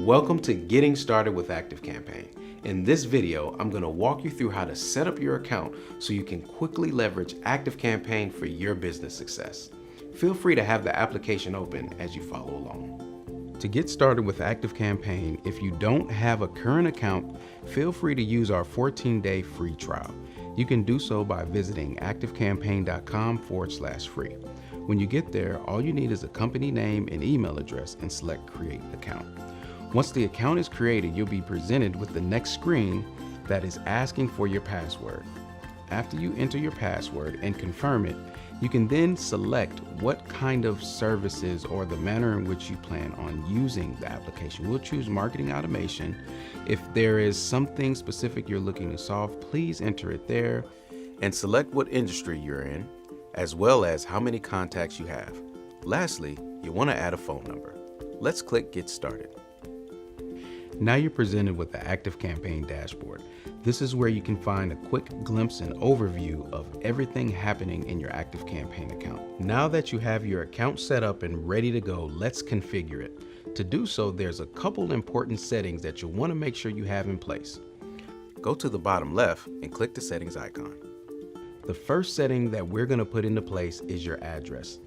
Welcome to Getting Started with ActiveCampaign. In this video, I'm going to walk you through how to set up your account so you can quickly leverage ActiveCampaign for your business success. Feel free to have the application open as you follow along. To get started with ActiveCampaign, if you don't have a current account, feel free to use our 14-day free trial. You can do so by visiting activecampaign.com/free. When you get there, all you need is a company name and email address and select Create Account. Once the account is created, you'll be presented with the next screen that is asking for your password. After you enter your password and confirm it, you can then select what kind of services or the manner in which you plan on using the application. We'll choose marketing automation. If there is something specific you're looking to solve, please enter it there and select what industry you're in, as well as how many contacts you have. Lastly, you want to add a phone number. Let's click Get Started. Now you're presented with the ActiveCampaign dashboard. This is where you can find a quick glimpse and overview of everything happening in your ActiveCampaign account. Now that you have your account set up and ready to go, let's configure it. To do so, there's a couple important settings that you'll want to make sure you have in place. Go to the bottom left and click the settings icon. The first setting that we're going to put into place is your address.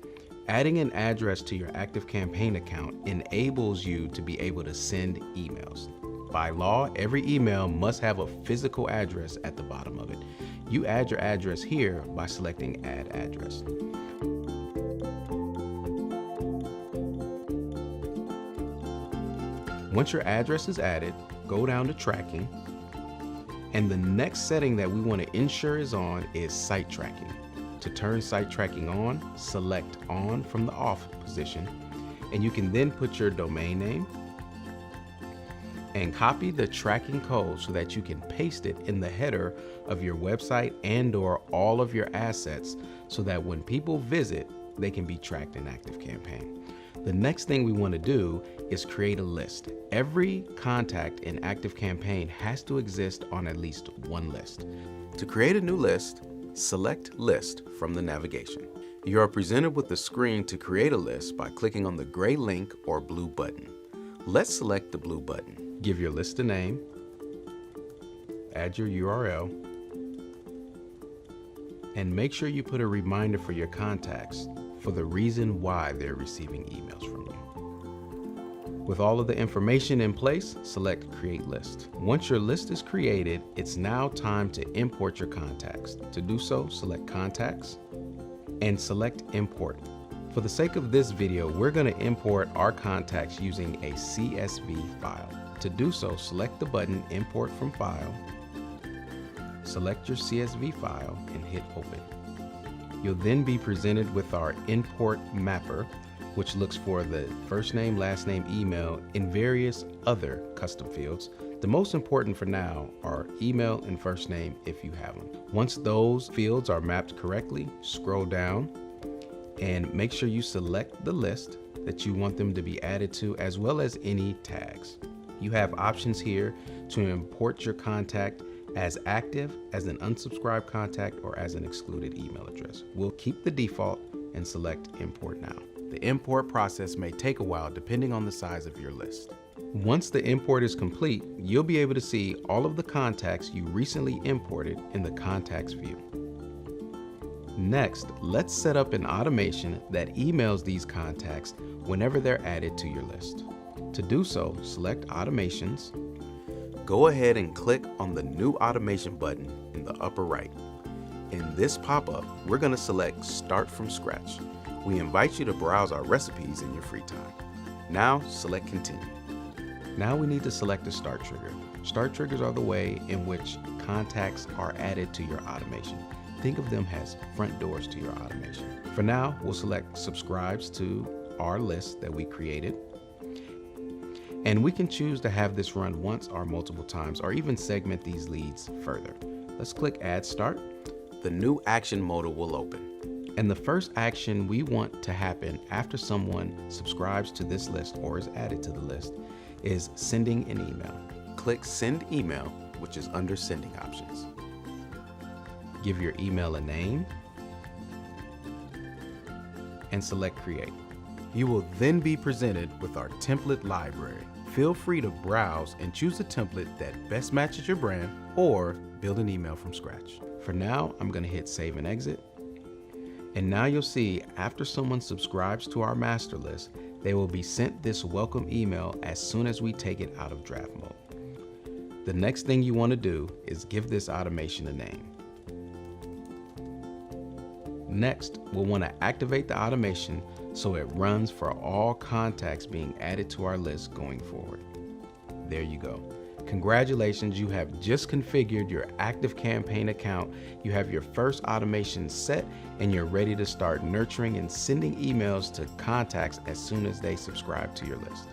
Adding an address to your ActiveCampaign account enables you to be able to send emails. By law, every email must have a physical address at the bottom of it. You add your address here by selecting Add Address. Once your address is added, go down to Tracking. And the next setting that we want to ensure is on is Site Tracking. To turn site tracking on, select On from the Off position, and you can then put your domain name and copy the tracking code so that you can paste it in the header of your website and/or all of your assets so that when people visit, they can be tracked in ActiveCampaign. The next thing we want to do is create a list. Every contact in ActiveCampaign has to exist on at least one list. To create a new list, select List from the navigation. You are presented with the screen to create a list by clicking on the gray link or blue button. Let's select the blue button. Give your list a name, add your URL, and make sure you put a reminder for your contacts for the reason why they're receiving emails from you. With all of the information in place, select Create List. Once your list is created, it's now time to import your contacts. To do so, select Contacts and select Import. For the sake of this video, we're going to import our contacts using a CSV file. To do so, select the button Import from File, select your CSV file, and hit Open. You'll then be presented with our Import Mapper, which looks for the first name, last name, email, and various other custom fields. The most important for now are email and first name if you have them. Once those fields are mapped correctly, scroll down and make sure you select the list that you want them to be added to, as well as any tags. You have options here to import your contact as active, as an unsubscribed contact, or as an excluded email address. We'll keep the default and select Import Now. The import process may take a while depending on the size of your list. Once the import is complete, you'll be able to see all of the contacts you recently imported in the Contacts view. Next, let's set up an automation that emails these contacts whenever they're added to your list. To do so, select Automations. Go ahead and click on the New Automation button in the upper right. In this pop-up, we're going to select Start from Scratch. We invite you to browse our recipes in your free time. Now, select Continue. Now we need to select a start trigger. Start triggers are the way in which contacts are added to your automation. Think of them as front doors to your automation. For now, we'll select Subscribes to our list that we created. And we can choose to have this run once or multiple times, or even segment these leads further. Let's click Add Start. The new action modal will open. And the first action we want to happen after someone subscribes to this list or is added to the list is sending an email. Click Send Email, which is under Sending Options. Give your email a name and select Create. You will then be presented with our template library Feel free to browse and choose a template that best matches your brand or build an email from scratch. For now, I'm going to hit save and exit. And now you'll see after someone subscribes to our master list, they will be sent this welcome email as soon as we take it out of draft mode. The next thing you want to do is give this automation a name. Next, we'll want to activate the automation so it runs for all contacts being added to our list going forward. There you go. Congratulations, you have just configured your ActiveCampaign account. You have your first automation set and you're ready to start nurturing and sending emails to contacts as soon as they subscribe to your list.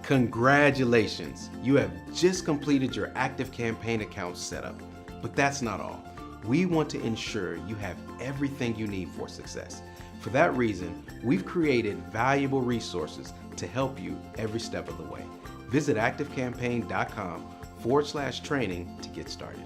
Congratulations, you have just completed your ActiveCampaign account setup. But that's not all. We want to ensure you have everything you need for success. For that reason, we've created valuable resources to help you every step of the way. Visit activecampaign.com/training to get started.